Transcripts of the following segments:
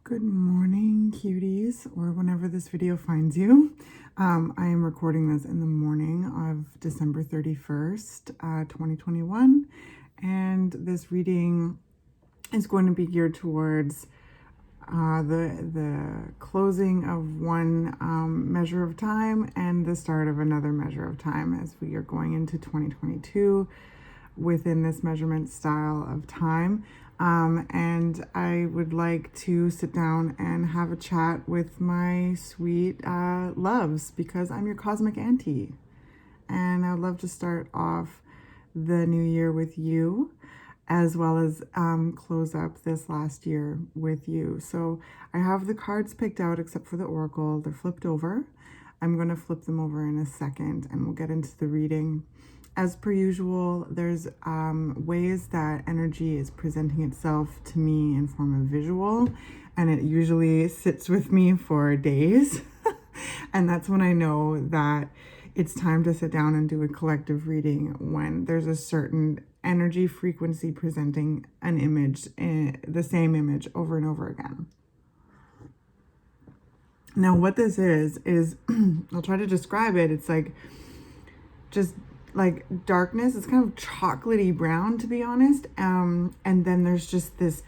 Good morning, cuties, or whenever this video finds you. I am recording this in the morning of December 31st, 2021, and this reading is going to be geared towards the closing of one measure of time and the start of another measure of time as we are going into 2022 within this measurement style of time. And I would like to sit down and have a chat with my sweet loves, because I'm your cosmic auntie. And I would love to start off the new year with you, as well as close up this last year with you. So I have the cards picked out except for the oracle. They're flipped over. I'm going to flip them over in a second and we'll get into the reading. As per usual, there's ways that energy is presenting itself to me in form of visual, and it usually sits with me for days. And that's when I know that it's time to sit down and do a collective reading, when there's a certain energy frequency presenting an image, the same image over and over again. Now, what this is I'll try to describe it. It's like just like darkness. It's kind of chocolatey brown, to be honest. And then there's just this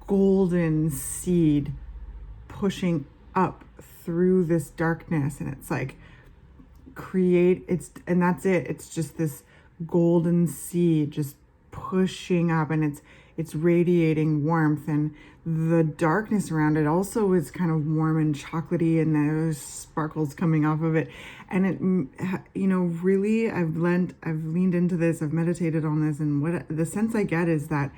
golden seed pushing up through this darkness, and it's like and that's it. It's just this golden seed just pushing up, and it's radiating warmth, and the darkness around it also is kind of warm and chocolatey, and there's sparkles coming off of it. And it, really, I've leaned into this, I've meditated on this, and what the sense I get is that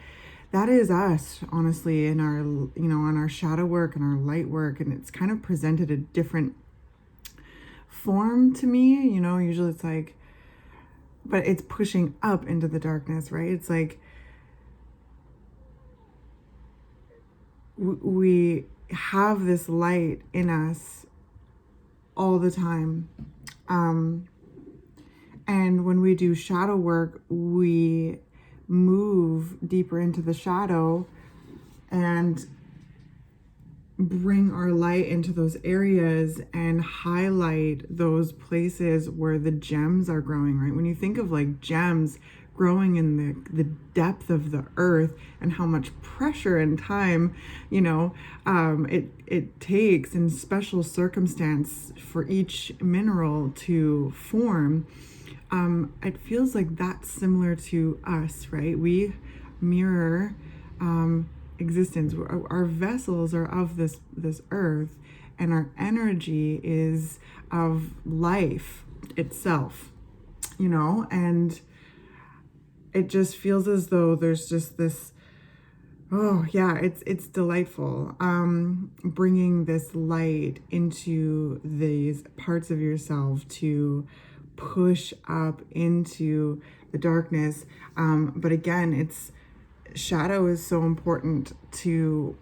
is us, honestly, in our, on our shadow work and our light work. And it's kind of presented a different form to me. Usually it's like, but it's pushing up into the darkness, right? It's like we have this light in us all the time. And when we do shadow work, we move deeper into the shadow and bring our light into those areas and highlight those places where the gems are growing, right? When you think of like gems growing in the depth of the earth, and how much pressure and time, it takes in special circumstance for each mineral to form, it feels like that's similar to us, right? We mirror existence. Our vessels are of this earth, and our energy is of life itself, and it just feels as though there's just this, it's delightful, bringing this light into these parts of yourself to push up into the darkness. But again, shadow is so important to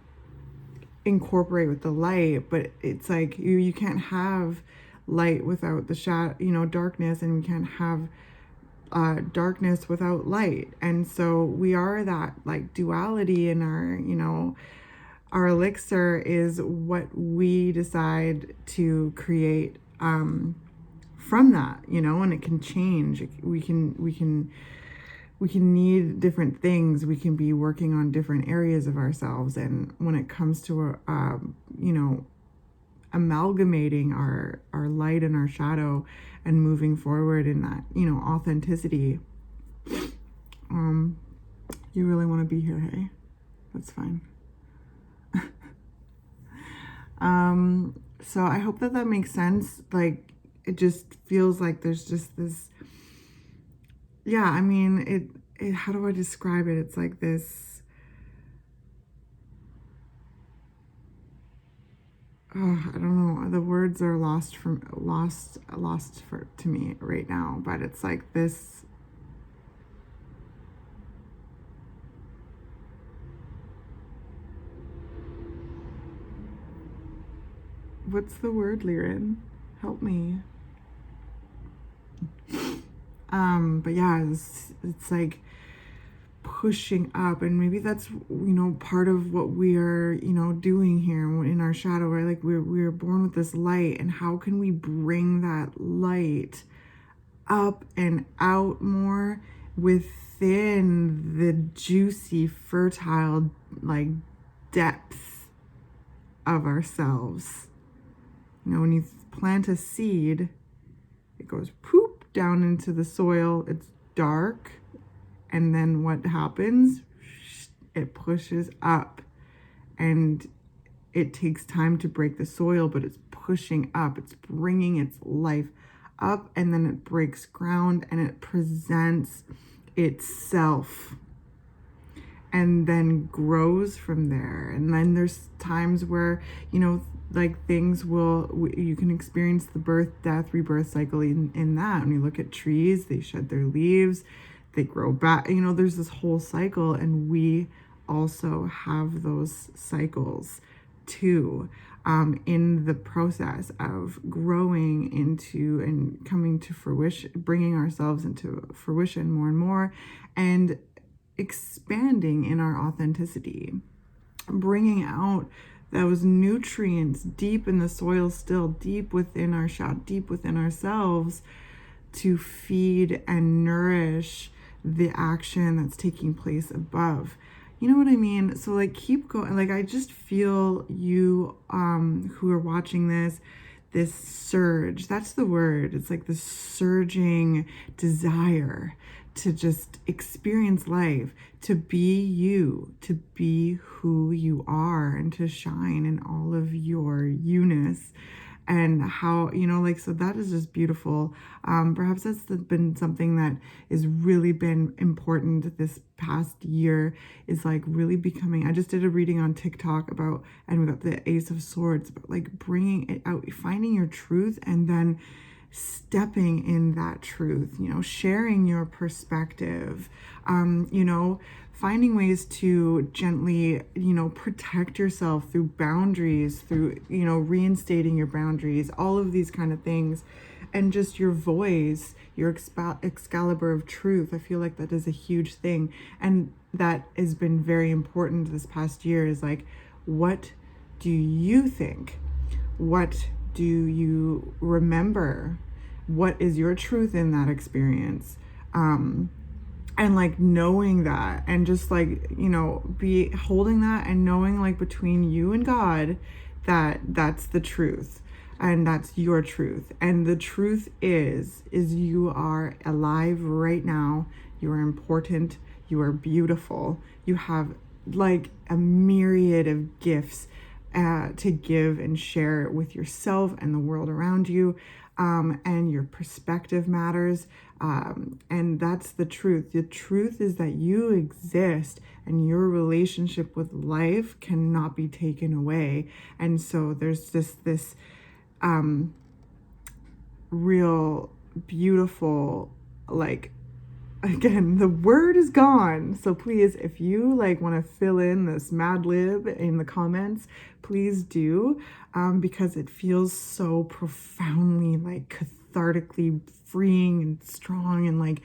incorporate with the light, but it's like you can't have light without the shadow, darkness, and we can't have darkness without light. And so we are that like duality in our elixir is what we decide to create from that, and it can change. We can need different things. We can be working on different areas of ourselves. And when it comes to amalgamating our light and our shadow and moving forward in that, authenticity, you really want to be here, hey? That's fine. So I hope that makes sense. Like, it just feels like there's just this, how do I describe it? It's like this, I don't know. The words are lost to me right now, but it's like this. What's the word, Liren? Help me. But yeah, it's like pushing up. And maybe that's, part of what we are, doing here in our shadow, right? Like we're born with this light, and how can we bring that light up and out more within the juicy, fertile, like, depth of ourselves. When you plant a seed, it goes poop down into the soil. It's dark. And then what happens? It pushes up. And it takes time to break the soil, but it's pushing up. It's bringing its life up, and then it breaks ground and it presents itself and then grows from there. And then there's times where, like things you can experience the birth, death, rebirth cycle in that. When you look at trees, they shed their leaves, they grow back, there's this whole cycle, and we also have those cycles too, in the process of growing into and coming to fruition, bringing ourselves into fruition more and more, and expanding in our authenticity, bringing out those nutrients deep in the soil, still deep within our shadow, deep within ourselves, to feed and nourish the action that's taking place above. You know what I mean? So like, keep going. Like, I just feel you who are watching this surge, that's the word. It's like this surging desire to just experience life, to be you, to be who you are, and to shine in all of your you-ness. And how, so that is just beautiful. Perhaps that's been something that has really been important this past year, is like really becoming, I just did a reading on TikTok about, and we got the Ace of Swords, but like bringing it out, finding your truth, and then stepping in that truth, sharing your perspective, finding ways to gently, protect yourself through boundaries, through, reinstating your boundaries, all of these kind of things. And just your voice, your Excalibur of truth. I feel like that is a huge thing. And that has been very important this past year, is like, what do you think? What do you remember? What is your truth in that experience? And like knowing that, and just like, be holding that, and knowing like between you and God that that's the truth, and that's your truth. And the truth is you are alive right now. You are important. You are beautiful. You have like a myriad of gifts to give and share with yourself and the world around you. And your perspective matters. And that's the truth. The truth is that you exist, and your relationship with life cannot be taken away. And so there's just this real beautiful, like, again, the word is gone. So please, if you like want to fill in this Mad Lib in the comments, please do, because it feels so profoundly like cathartically freeing and strong, and like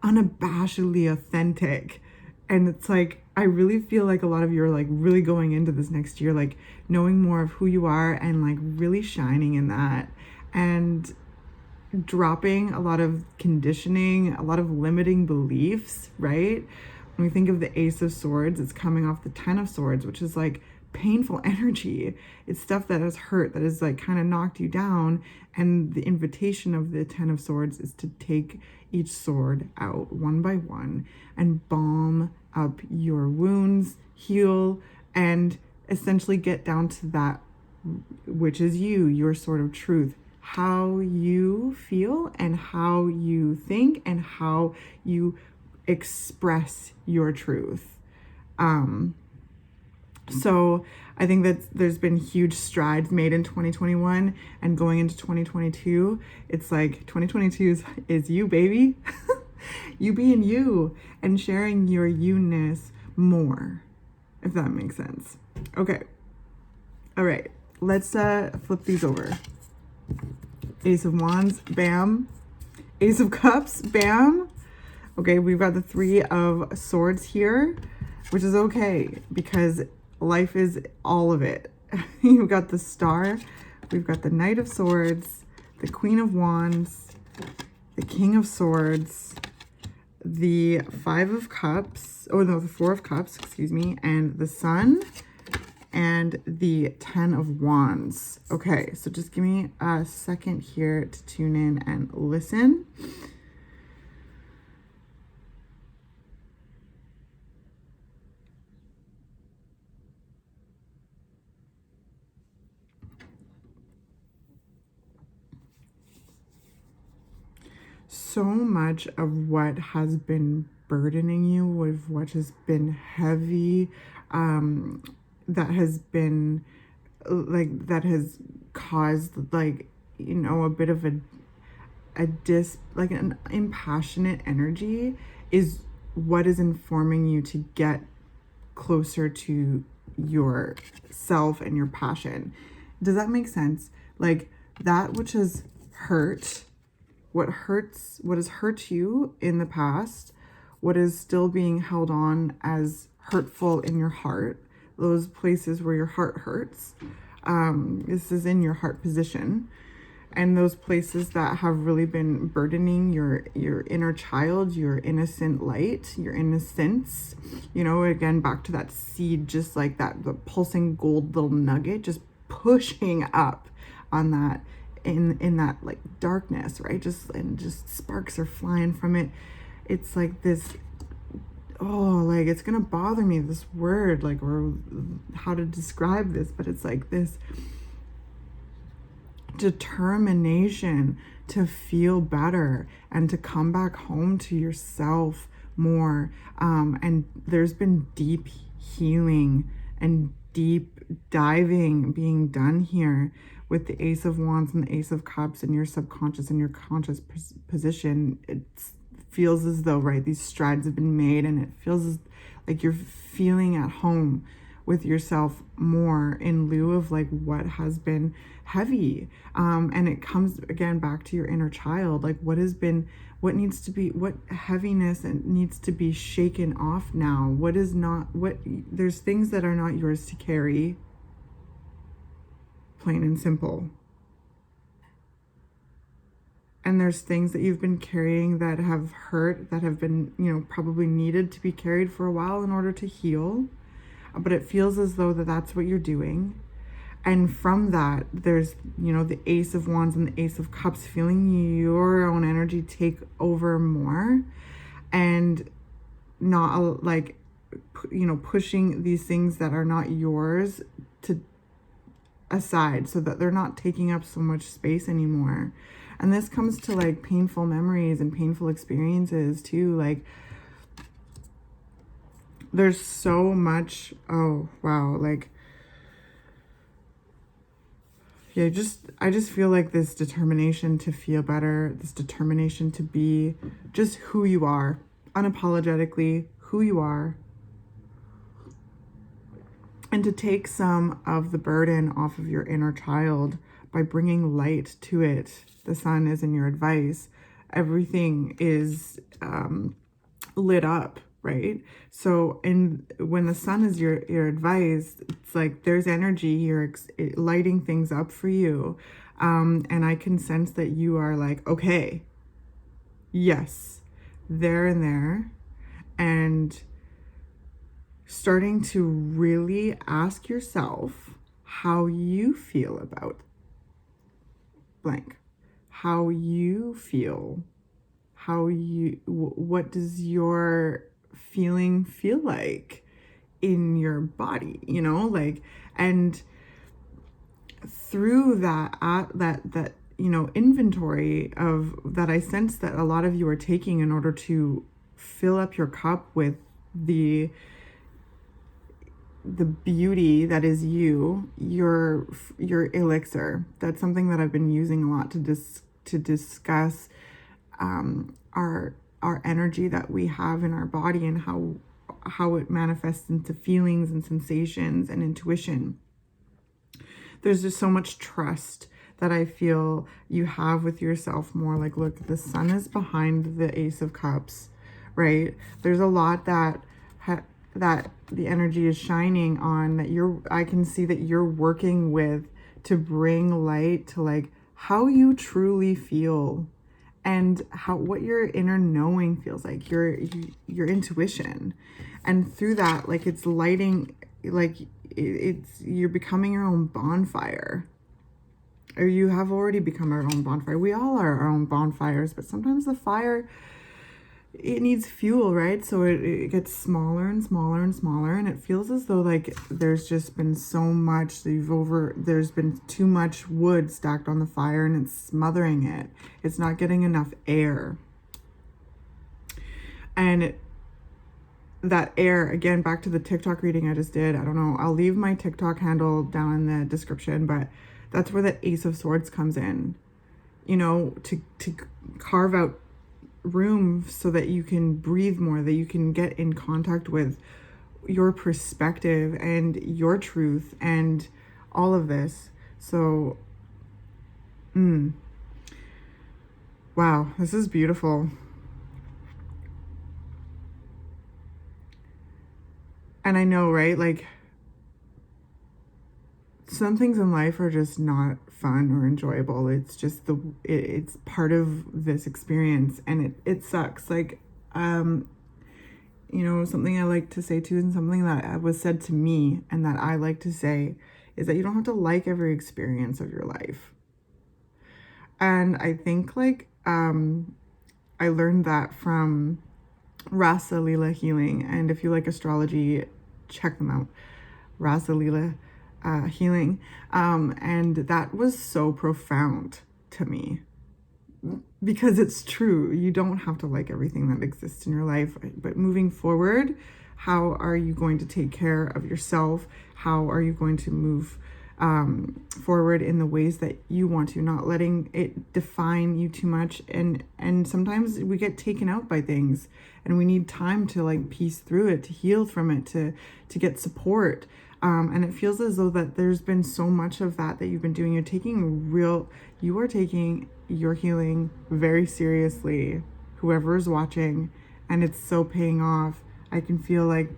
unabashedly authentic. And it's like, I really feel like a lot of you are like really going into this next year, like knowing more of who you are, and like really shining in that, and dropping a lot of conditioning, a lot of limiting beliefs, right? When we think of the Ace of Swords, it's coming off the Ten of Swords, which is like painful energy. It's stuff that has hurt, that has like kind of knocked you down. And the invitation of the Ten of Swords is to take each sword out one by one and balm up your wounds, heal, and essentially get down to that which is you, your sort of truth, how you feel and how you think and how you express your truth. So I think that there's been huge strides made in 2021, and going into 2022, it's like 2022 is you, baby. You being you and sharing your you-ness more, if that makes sense. Okay. All right. Let's flip these over. Ace of Wands, bam. Ace of Cups, bam. Okay, we've got the Three of Swords here, which is okay because life is all of it. You've got the Star, we've got the Knight of Swords, the Queen of Wands, the King of Swords, the Five of Cups, oh no, the Four of Cups, excuse me, and the Sun, and the 10 of Wands. Okay, so just give me a second here to tune in and listen. So much of what has been burdening you, with what has been heavy, that has been like, that has caused, like, you know, a bit of like an impassionate energy, is what is informing you to get closer to yourself and your passion. Does that make sense? Like, that which has hurt, what has hurt you in the past, what is still being held on as hurtful in your heart, those places where your heart hurts. This is in your heart position. And those places that have really been burdening your inner child, your innocent light, your innocence, you know, again, back to that seed, just like that, the pulsing gold little nugget, just pushing up on that, in that like darkness, right? Just sparks are flying from it. It's like this, oh, like, it's gonna bother me, this word, like, or how to describe this, but it's like this determination to feel better and to come back home to yourself more. And there's been deep healing and deep diving being done here with the Ace of Wands and the Ace of Cups in your subconscious and your conscious position. It feels as though, right, these strides have been made, and it feels like you're feeling at home with yourself more, in lieu of like what has been heavy. And it comes again back to your inner child, like what needs to be, what heaviness needs to be shaken off now. What is not, there's things that are not yours to carry, plain and simple. And there's things that you've been carrying that have hurt, that have been, you know, probably needed to be carried for a while in order to heal. But it feels as though that's what you're doing. And from that, there's, you know, the Ace of Wands and the Ace of Cups, feeling your own energy take over more, and not like, you know, pushing these things that are not yours to aside, so that they're not taking up so much space anymore. And this comes to like painful memories and painful experiences too. Like, there's so much, oh wow, like, yeah, I just feel like this determination to feel better, this determination to be just who you are, unapologetically who you are, and to take some of the burden off of your inner child by bringing light to it. The sun is in your advice. Everything is lit up, right? So, when the sun is your advice, it's like there's energy, you're lighting things up for you. And I can sense that you are like, okay, yes, there and there. And starting to really ask yourself how you feel about blank, how you feel, what does your feeling feel like in your body, you know, like, and through that you know, inventory of that, I sense that a lot of you are taking in order to fill up your cup with the beauty that is your elixir. That's something that I've been using a lot to discuss our energy that we have in our body, and how it manifests into feelings and sensations and intuition. There's just so much trust that I feel you have with yourself more. Like, look, the sun is behind the Ace of Cups, right? There's a lot that that the energy is shining on, that I can see that you're working with to bring light to like how you truly feel, and what your inner knowing feels like, your intuition. And through that, like, it's lighting, like you're becoming your own bonfire, or you have already become our own bonfire. We all are our own bonfires, but sometimes the fire, it needs fuel, right? So it gets smaller and smaller and smaller, and it feels as though like there's just been so much there's been too much wood stacked on the fire, and it's smothering it. It's not getting enough air. And that air, again, back to the TikTok reading I just did, I don't know, I'll leave my TikTok handle down in the description, but that's where the Ace of Swords comes in, you know, to carve out room so that you can breathe more, that you can get in contact with your perspective and your truth and all of this. So wow, this is beautiful. And I know, right, like, some things in life are just not fun or enjoyable. It's just it's part of this experience, and it sucks. Like, you know, something I like to say too, and something that was said to me and that I like to say, is that you don't have to like every experience of your life. And I think, like, I learned that from Rasa Leela Healing. And if you like astrology, check them out. Rasa Leela Healing. And that was so profound to me, because it's true. You don't have to like everything that exists in your life, but moving forward, how are you going to take care of yourself? How are you going to move forward in the ways that you want to, not letting it define you too much? And sometimes we get taken out by things, and we need time to like piece through it, to heal from it, to get support. And it feels as though that there's been so much of that you've been doing. You are taking your healing very seriously, whoever is watching, and it's so paying off. I can feel like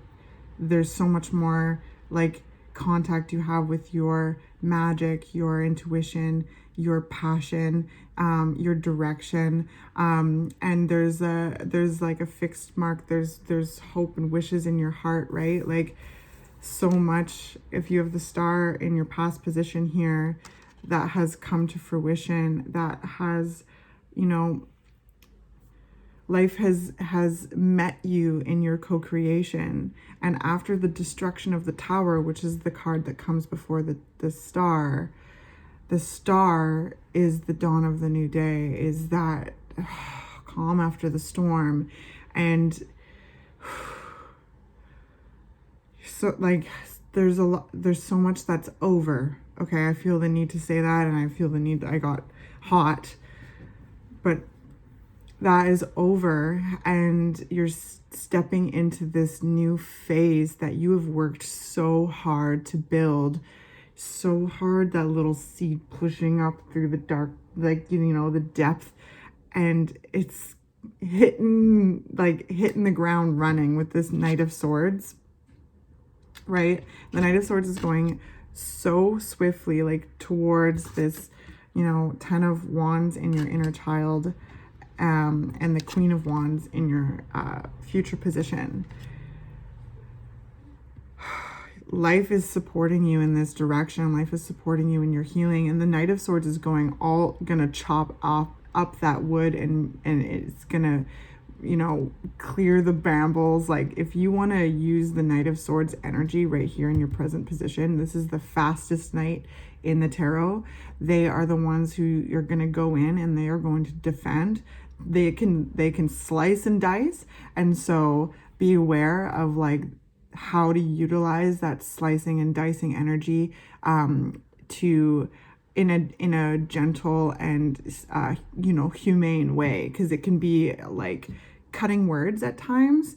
there's so much more like contact you have with your magic, your intuition, your passion, your direction, and there's like a fixed mark. There's hope and wishes in your heart, right? Like, so much, if you have the star in your past position here, that has come to fruition, that has, you know, life has met you in your co-creation. And after the destruction of the tower, which is the card that comes before the star is the dawn of the new day, is that calm after the storm. And so, like, there's so much that's over. Okay, I feel the need to say that, and I feel the need, I got hot, but that is over, and you're stepping into this new phase that you have worked so hard to build, so hard, that little seed pushing up through the dark, like, you know, the depth, and it's hitting the ground running with this Knight of Swords, right? The Knight of Swords is going so swiftly, like, towards this, you know, 10 of Wands in your inner child, and the Queen of Wands in your future position. Life is supporting you in this direction. Life is supporting you in your healing, and the Knight of Swords is gonna chop up that wood, and it's gonna, you know, clear the brambles. Like, if you want to use the Knight of Swords energy right here in your present position, this is the fastest knight in the tarot. They are the ones who you're going to go in, and they are going to defend. They can slice and dice, and so be aware of like how to utilize that slicing and dicing energy to in a gentle and you know, humane way, because it can be like cutting words at times,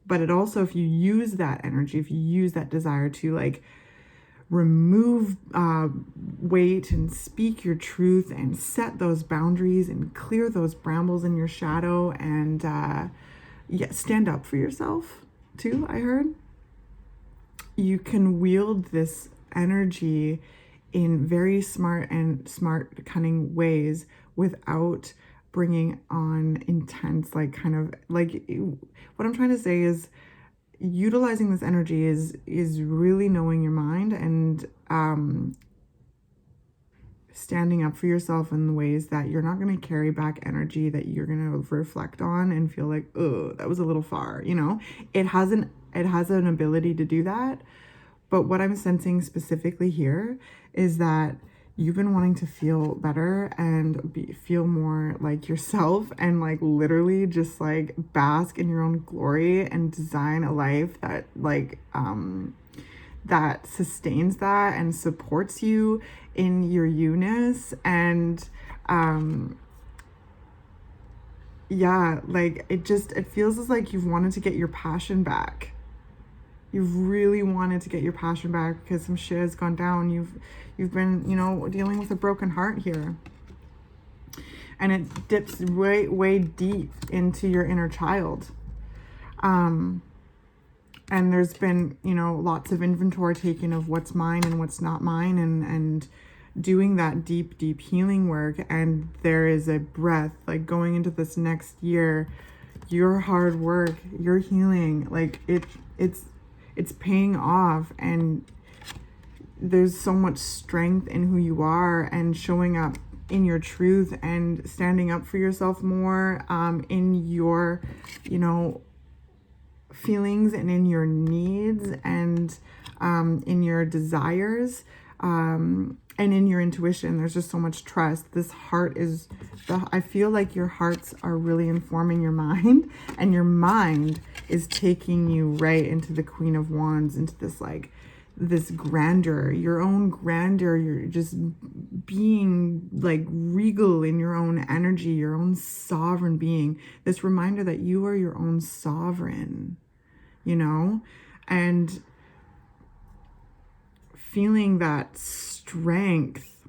but it also, if you use that energy, if you use that desire to like remove weight and speak your truth and set those boundaries and clear those brambles in your shadow, and yeah, stand up for yourself too, I heard. You can wield this energy in very smart, cunning ways without bringing on intense, like, kind of like, what I'm trying to say is utilizing this energy is really knowing your mind and standing up for yourself in ways that you're not going to carry back energy that you're going to reflect on and feel like, oh, that was a little far, you know. It has an ability to do that. But what I'm sensing specifically here is that you've been wanting to feel better and feel more like yourself, and like literally just like bask in your own glory and design a life that like that sustains that and supports you in your you-ness. And yeah, like it feels as like you've wanted to get your passion back. You've really wanted to get your passion back because some shit has gone down. You've been, you know, dealing with a broken heart here. And it dips way deep into your inner child. And there's been, you know, lots of inventory taken of what's mine and what's not mine, and doing that deep healing work. And there is a breath, like, going into this next year, your hard work, your healing, like it's paying off, and there's so much strength in who you are and showing up in your truth and standing up for yourself more, in your, you know, feelings and in your needs, and in your desires, and in your intuition. There's just so much trust. This heart is I feel like your hearts are really informing your mind, and your mind is taking you right into the Queen of Wands, into this like this grandeur, your own grandeur. You're just being like regal in your own energy, your own sovereign being. This reminder that you are your own sovereign, you know, and feeling that strength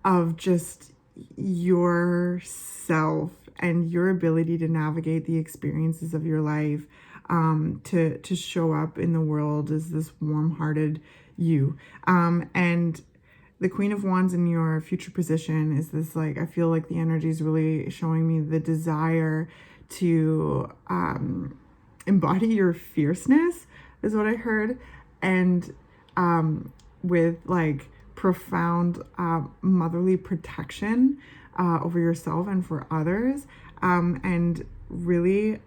of just yourself and your ability to navigate the experiences of your life, to show up in the world as this warm-hearted you. And the Queen of Wands in your future position is this, like, I feel like the energy is really showing me the desire to embody your fierceness, is what I heard. And with like profound motherly protection over yourself and for others, and really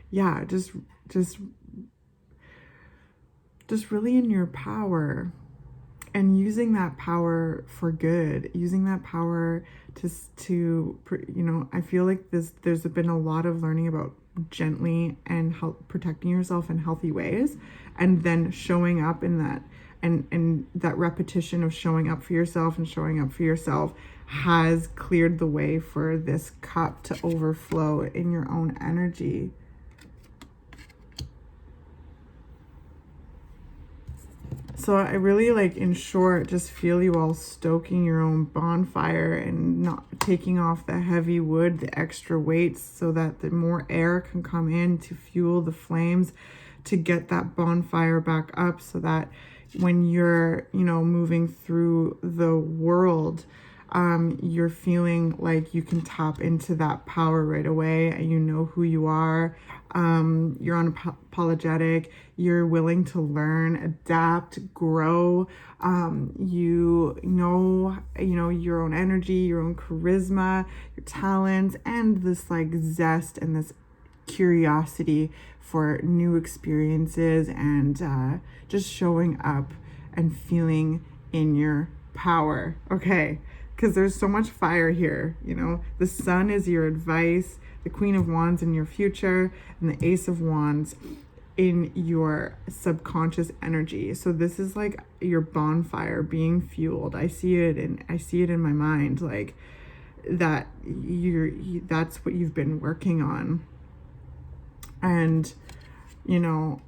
yeah, just really in your power, and using that power for good, using that power to you know, I feel like there's been a lot of learning about gently and protecting yourself in healthy ways, and then showing up in that, and that repetition of showing up for yourself and showing up for yourself has cleared the way for this cup to overflow in your own energy. So I really, like, in short, just feel you all stoking your own bonfire and not taking off the heavy wood, the extra weights, so that the more air can come in to fuel the flames, to get that bonfire back up, so that when you're, you know, moving through the world, you're feeling like you can tap into that power right away, and you know who you are. You're unapologetic, you're willing to learn, adapt, grow. You know your own energy, your own charisma, your talents, and this like zest and this curiosity for new experiences, and just showing up and feeling in your power. Okay, because there's so much fire here, you know. The Sun is your advice, the Queen of Wands in your future, and the Ace of Wands in your subconscious energy. So this is like your bonfire being fueled. I see it in my mind, like that that's what you've been working on. And you know,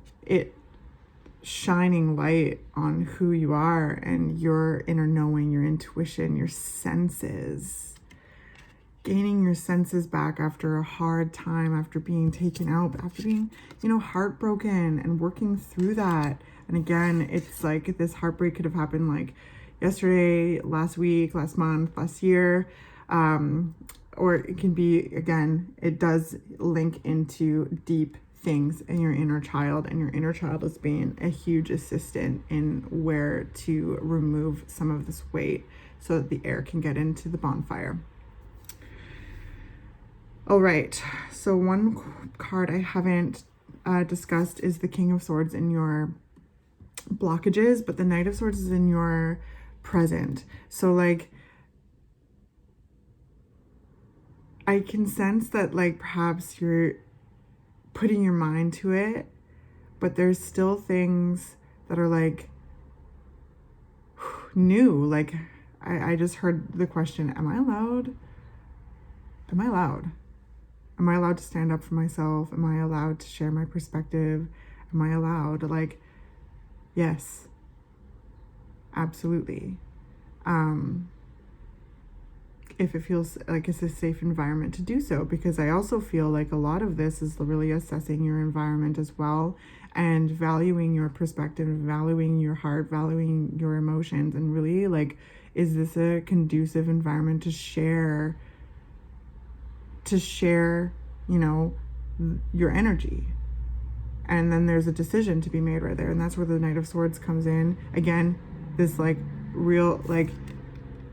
shining light on who you are and your inner knowing, your intuition, your senses. Gaining your senses back after a hard time, after being taken out, after being, heartbroken, and working through that. And again, it's like this heartbreak could have happened like yesterday, last week, last month, last year. Or it can be, again, it does link into deep things in your inner child, and your inner child is being a huge assistant in where to remove some of this weight so that the air can get into the bonfire. All right, so one card I haven't discussed is the King of Swords in your blockages, but the Knight of Swords is in your present. So like, I can sense that like perhaps you're putting your mind to it, but there's still things that are like new. Like I just heard the question, am I allowed? Am I allowed? Am I allowed to stand up for myself? Am I allowed to share my perspective? Am I allowed? Like, yes, absolutely. If it feels like it's a safe environment to do so, because I also feel like a lot of this is really assessing your environment as well, and valuing your perspective, valuing your heart, valuing your emotions, and really like, is this a conducive environment to share, your energy? And then there's a decision to be made right there, and that's where the Knight of Swords comes in. Again, this like real, like,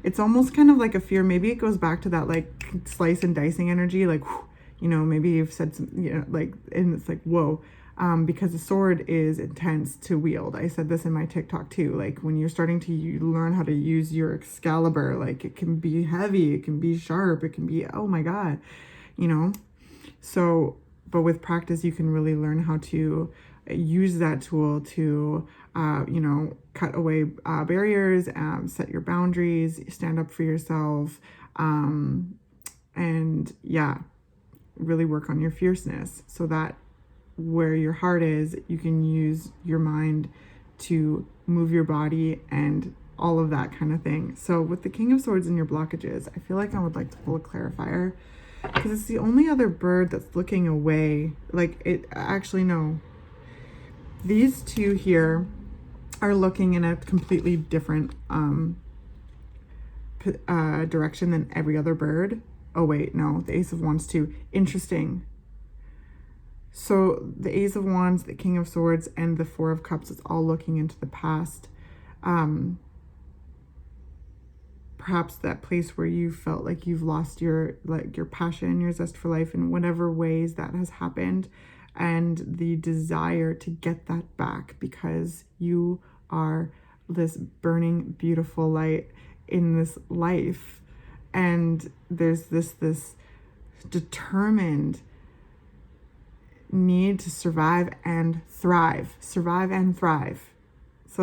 it's almost kind of like a fear. Maybe it goes back to that like slice and dicing energy, like, maybe you've said some, like, and it's like, whoa, because the sword is intense to wield. I said this in my TikTok too. Like when you're starting to learn how to use your Excalibur, like it can be heavy, it can be sharp, it can be, oh my God, So, but with practice, you can really learn how to use that tool to, cut away barriers, set your boundaries, stand up for yourself, and yeah, really work on your fierceness so that where your heart is, you can use your mind to move your body and all of that kind of thing. So with the King of Swords and your blockages, I feel like I would like to pull a clarifier, because it's the only other bird that's looking away. Like it, actually, no. These two here are looking in a completely different direction than every other bird. Oh wait, no, the Ace of Wands too. Interesting. So the Ace of Wands, the King of Swords, and the Four of Cups, it's all looking into the past. Perhaps that place where you felt like you've lost your passion, your zest for life, in whatever ways that has happened, and the desire to get that back, because you are this burning, beautiful light in this life, and there's this determined need to survive and thrive. So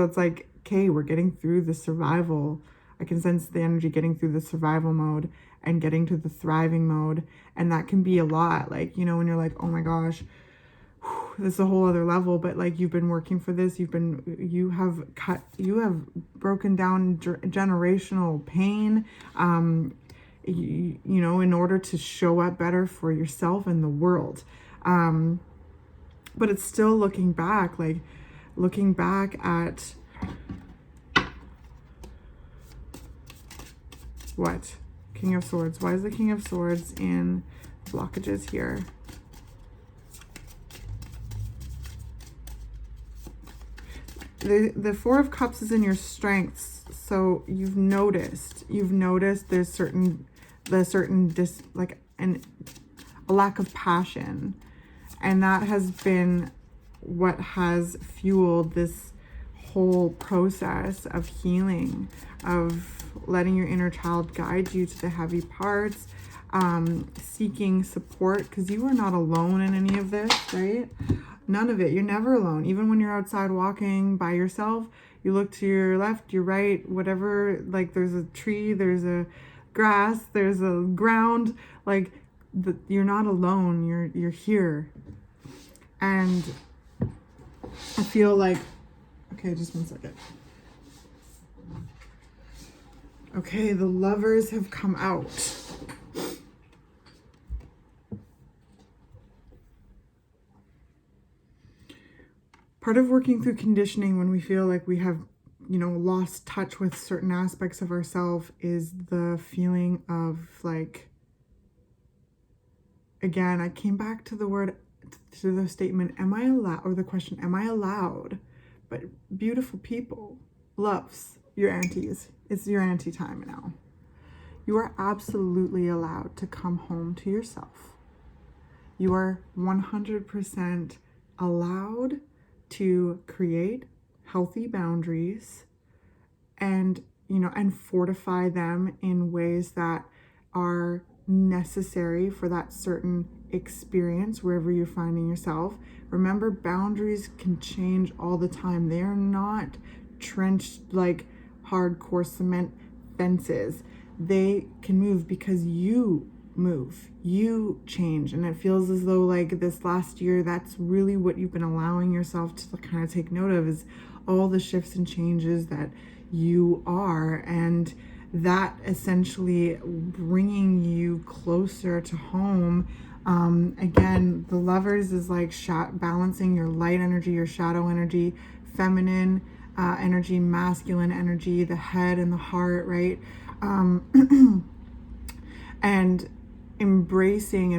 it's like, okay, we're getting through the survival. I can sense the energy getting through the survival mode and getting to the thriving mode. And that can be a lot. Like, when you're like, oh my gosh, this is a whole other level, but like you've been working for this, you have broken down generational pain, in order to show up better for yourself and the world. But it's still looking back at what? King of Swords. Why is the King of Swords in blockages here? The Four of Cups is in your strengths. So you've noticed there's a lack of passion. And that has been what has fueled this whole process of healing, of letting your inner child guide you to the heavy parts, seeking support, because you are not alone in any of this, right? None of it. You're never alone. Even when you're outside walking by yourself, you look to your left, your right, whatever, like there's a tree, there's a grass, there's a ground, like you're not alone. You're here. And I feel like Okay, just one second. Okay, the Lovers have come out. Part of working through conditioning when we feel like we have, lost touch with certain aspects of ourselves is the feeling of like, again, I came back to the statement, am I allowed, or the question, am I allowed? But beautiful people, loves, your aunties, it's your auntie time now. You are absolutely allowed to come home to yourself. You are 100% allowed to create healthy boundaries and fortify them in ways that are necessary for that certain experience wherever you're finding yourself. Remember, boundaries can change all the time. They are not trenched like hardcore cement fences. They can move because you move, you change. And it feels as though like this last year, that's really what you've been allowing yourself to kind of take note of, is all the shifts and changes that you are, and that essentially bringing you closer to home. Again, the Lovers is like balancing your light energy, your shadow energy, feminine energy, masculine energy, the head and the heart, right? And embracing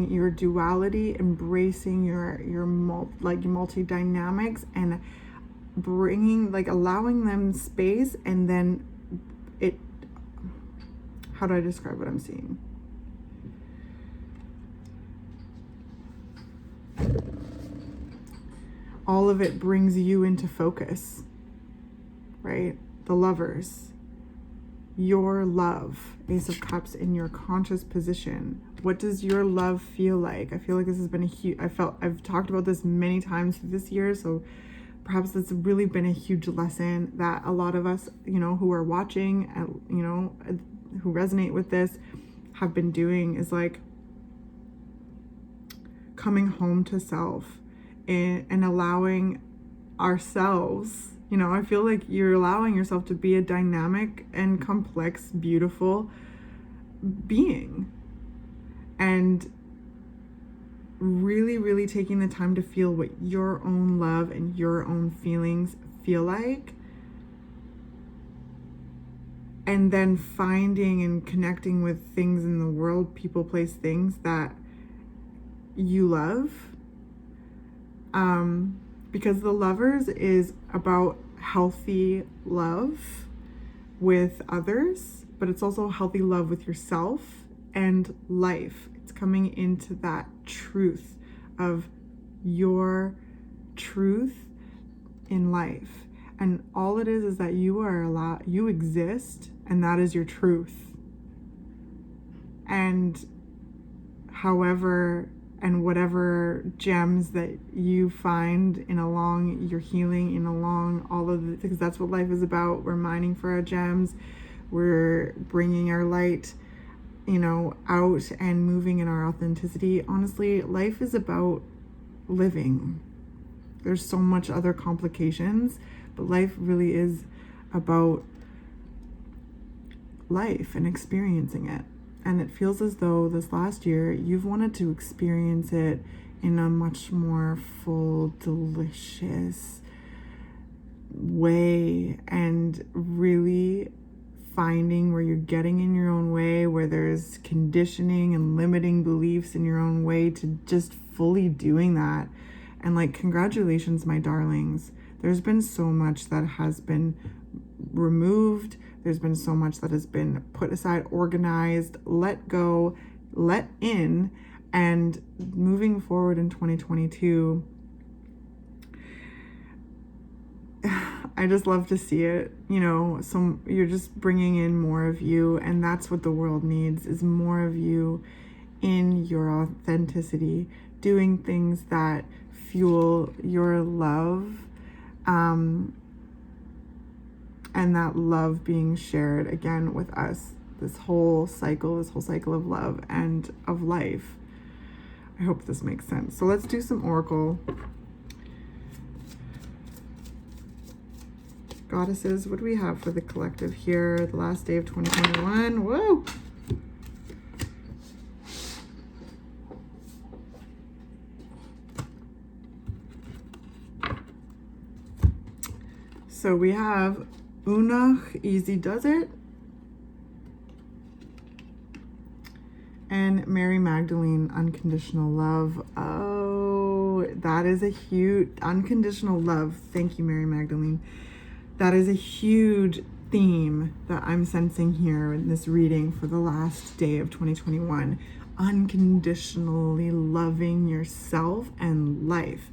your duality, embracing your multi dynamics, and bringing, like, allowing them space. And then how do I describe what I'm seeing? All of it brings you into focus, right? The Lovers, your love, Ace of Cups, in your conscious position. What does your love feel like? I feel like this has been I've talked about this many times this year, so perhaps it's really been a huge lesson that a lot of us, who are watching, who resonate with this, have been doing, is like coming home to self and allowing ourselves, I feel like you're allowing yourself to be a dynamic and complex, beautiful being, and really, really taking the time to feel what your own love and your own feelings feel like, and then finding and connecting with things in the world, people, place, things that you love. Because the Lovers is about healthy love with others, but it's also healthy love with yourself and life. It's coming into that truth of your truth in life. And all it is that you exist, and that is your truth. And however and whatever gems that you find along your healing, along all of the, because that's what life is about. We're mining for our gems. We're bringing our light, out and moving in our authenticity. Honestly, life is about living. There's so much other complications, but life really is about life and experiencing it. And it feels as though this last year you've wanted to experience it in a much more full, delicious way, and really finding where you're getting in your own way, where there's conditioning and limiting beliefs in your own way, to just fully doing that. And like, congratulations, my darlings. There's been so much that has been removed. There's been so much that has been put aside, organized, let go, let in, and moving forward in 2022. I just love to see it, so you're just bringing in more of you, and that's what the world needs, is more of you in your authenticity, doing things that fuel your love, and that love being shared again with us, this whole cycle of love and of life. I hope this makes sense. So let's do some oracle. goddesses, what do we have for the collective here? The last day of 2021. Whoa! So we have Unach, easy does it. And Mary Magdalene, unconditional love. Oh, that is a huge, unconditional love. Thank you, Mary Magdalene. That is a huge theme that I'm sensing here in this reading for the last day of 2021. Unconditionally loving yourself and life.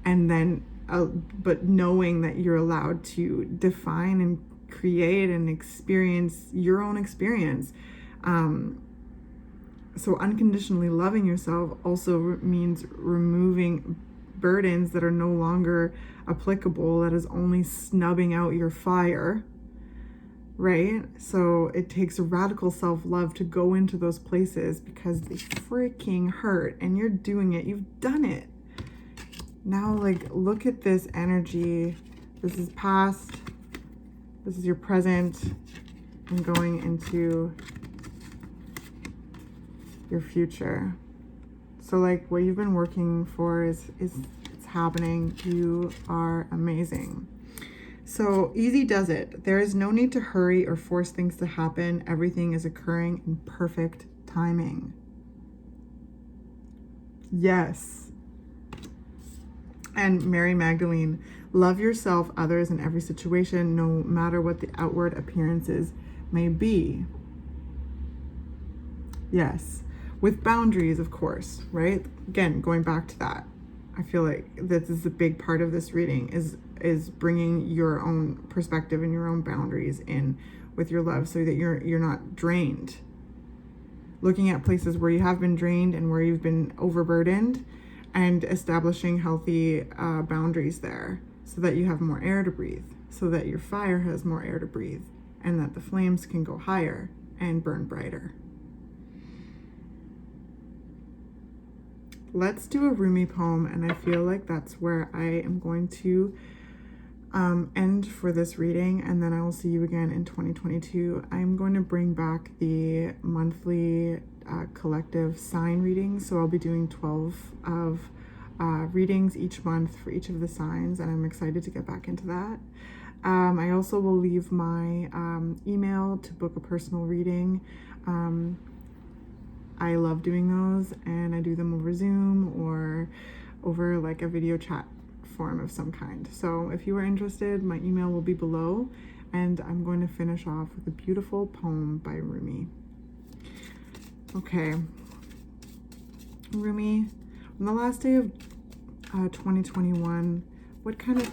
And then, but knowing that you're allowed to define and create and experience your own experience. So unconditionally loving yourself also means removing burdens that are no longer applicable, that is only snubbing out your fire, right? So it takes a radical self-love to go into those places because they freaking hurt, and you're doing it. You've done it. Now, like, look at this energy. This is past. This is your present, and going into your future. So like what you've been working for is it's happening. You are amazing. So easy does it. There is no need to hurry or force things to happen. Everything is occurring in perfect timing. Yes. And Mary Magdalene, love yourself, others, in every situation, no matter what the outward appearances may be. Yes. With boundaries, of course, right? Again, going back to that, I feel like this is a big part of this reading is bringing your own perspective and your own boundaries in with your love so that you're not drained. Looking at places where you have been drained and where you've been overburdened, and establishing healthy boundaries there so that you have more air to breathe, so that your fire has more air to breathe, and that the flames can go higher and burn brighter. Let's do a Rumi poem, and I feel like that's where I am going to end for this reading, and then I will see you again in 2022. I'm going to bring back the monthly collective sign readings, so I'll be doing 12 of readings each month for each of the signs, and I'm excited to get back into that. I also will leave my email to book a personal reading. I love doing those, and I do them over Zoom or over like a video chat form of some kind. So if you are interested, my email will be below, and I'm going to finish off with a beautiful poem by Rumi. Okay. Rumi, on the last day of 2021, what kind of...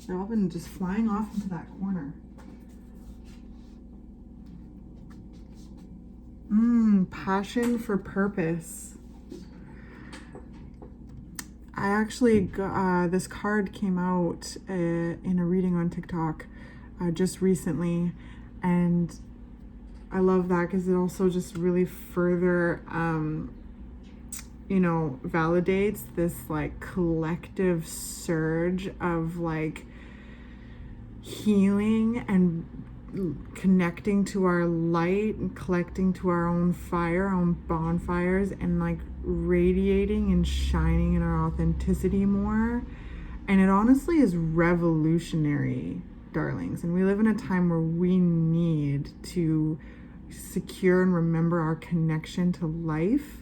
They're all been just flying off into that corner. Passion for purpose. I actually got, this card came out in a reading on TikTok just recently, and I love that because it also just really further validates this like collective surge of like healing and connecting to our light and collecting to our own fire, our own bonfires, and like radiating and shining in our authenticity more. And it honestly is revolutionary, darlings. And we live in a time where we need to secure and remember our connection to life,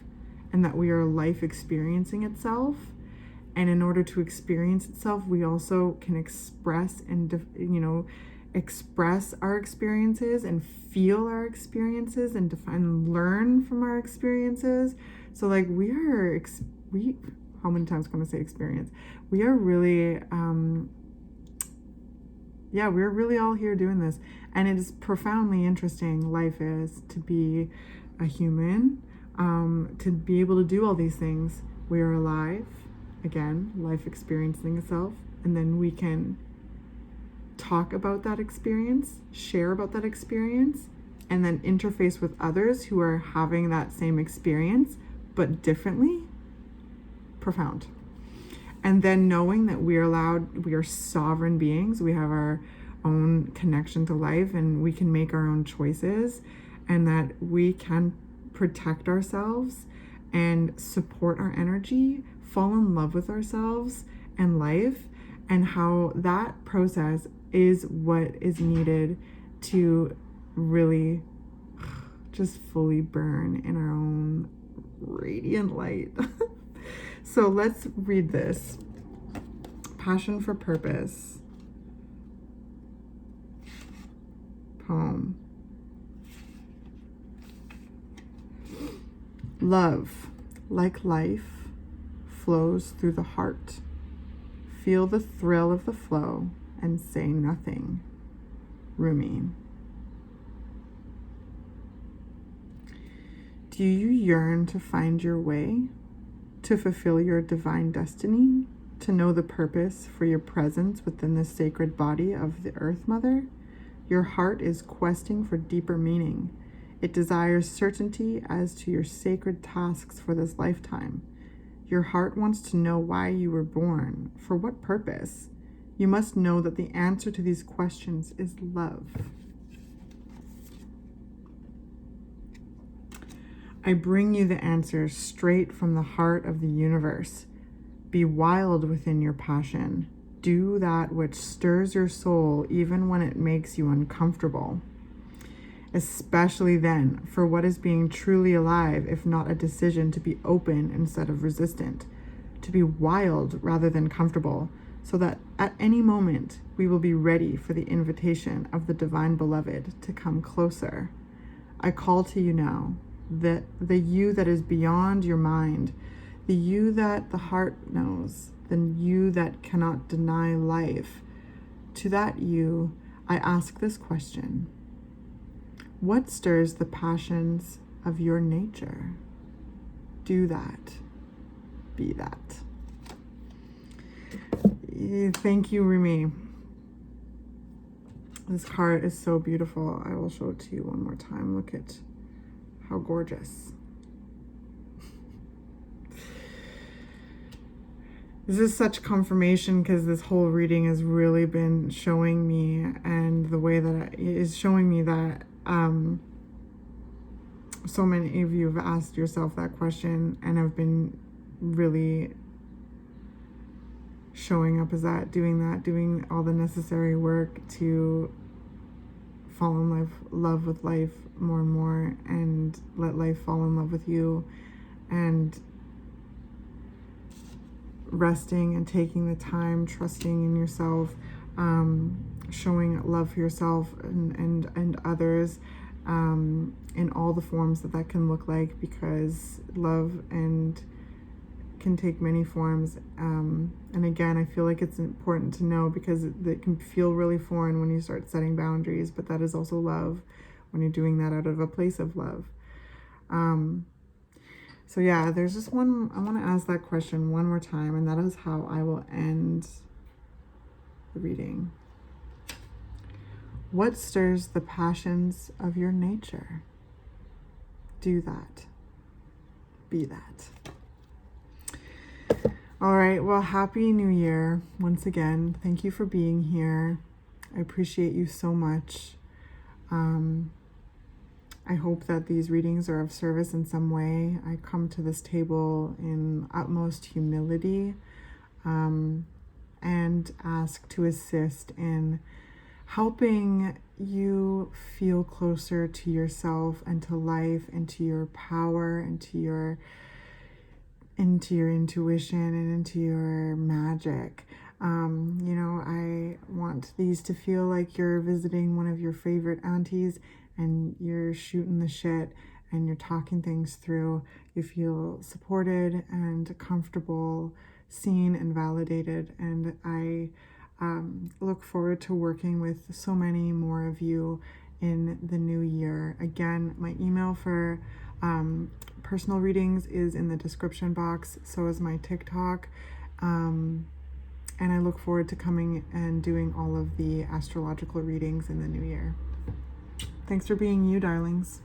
and that we are life experiencing itself. And in order to experience itself, we also can express and express our experiences and feel our experiences and define and learn from our experiences. So like how many times can I say experience? We are really, we're really all here doing this. And it is profoundly interesting, life is, to be a human, to be able to do all these things. We are alive, again, life experiencing itself, and then we can talk about that experience, share about that experience, and then interface with others who are having that same experience, but differently. Profound. And then knowing that we are sovereign beings, we have our own connection to life, and we can make our own choices, and that we can protect ourselves and support our energy, fall in love with ourselves and life, and how that process is what is needed to really just fully burn in our own radiant light. So let's read this. Passion for Purpose poem. Love, like life, flows through the heart. Feel the thrill of the flow and say nothing. Rumi. Do you yearn to find your way, to fulfill your divine destiny, to know the purpose for your presence within the sacred body of the Earth Mother? Your heart is questing for deeper meaning. It desires certainty as to your sacred tasks for this lifetime. Your heart wants to know why you were born, for what purpose. You must know that the answer to these questions is love. I bring you the answers straight from the heart of the universe. Be wild within your passion. Do that which stirs your soul even when it makes you uncomfortable. Especially then, for what is being truly alive if not a decision to be open instead of resistant, to be wild rather than comfortable, so that at any moment we will be ready for the invitation of the Divine Beloved to come closer. I call to you now, the you that is beyond your mind, the you that the heart knows, the you that cannot deny life. To that you, I ask this question. What stirs the passions of your nature? Do that. Be that. Thank you, Rumi. This card is so beautiful. I will show it to you one more time. Look at how gorgeous. This is such confirmation because this whole reading has really been showing me, and the way that it is showing me that so many of you have asked yourself that question and have been really showing up as doing all the necessary work to fall in love with life more and more, and let life fall in love with you, and resting and taking the time, trusting in yourself, showing love for yourself and others, in all the forms that can look like, because love and can take many forms. And again, I feel like it's important to know, because it can feel really foreign when you start setting boundaries, but that is also love when you're doing that out of a place of love. So yeah, there's just one, I want to ask that question one more time, and that is how I will end the reading. What stirs the passions of your nature? Do that. Be that. All right, well, Happy New Year once again. Thank you for being here. I appreciate you so much. I hope that these readings are of service in some way. I come to this table in utmost humility, and ask to assist in helping you feel closer to yourself and to life and to your power and to your intuition and into your magic. I want these to feel like you're visiting one of your favorite aunties and you're shooting the shit and you're talking things through. You feel supported and comfortable, seen and validated. And I look forward to working with so many more of you in the new year. Again, my email for personal readings is in the description box. So is my TikTok. And I look forward to coming and doing all of the astrological readings in the new year. Thanks for being you, darlings.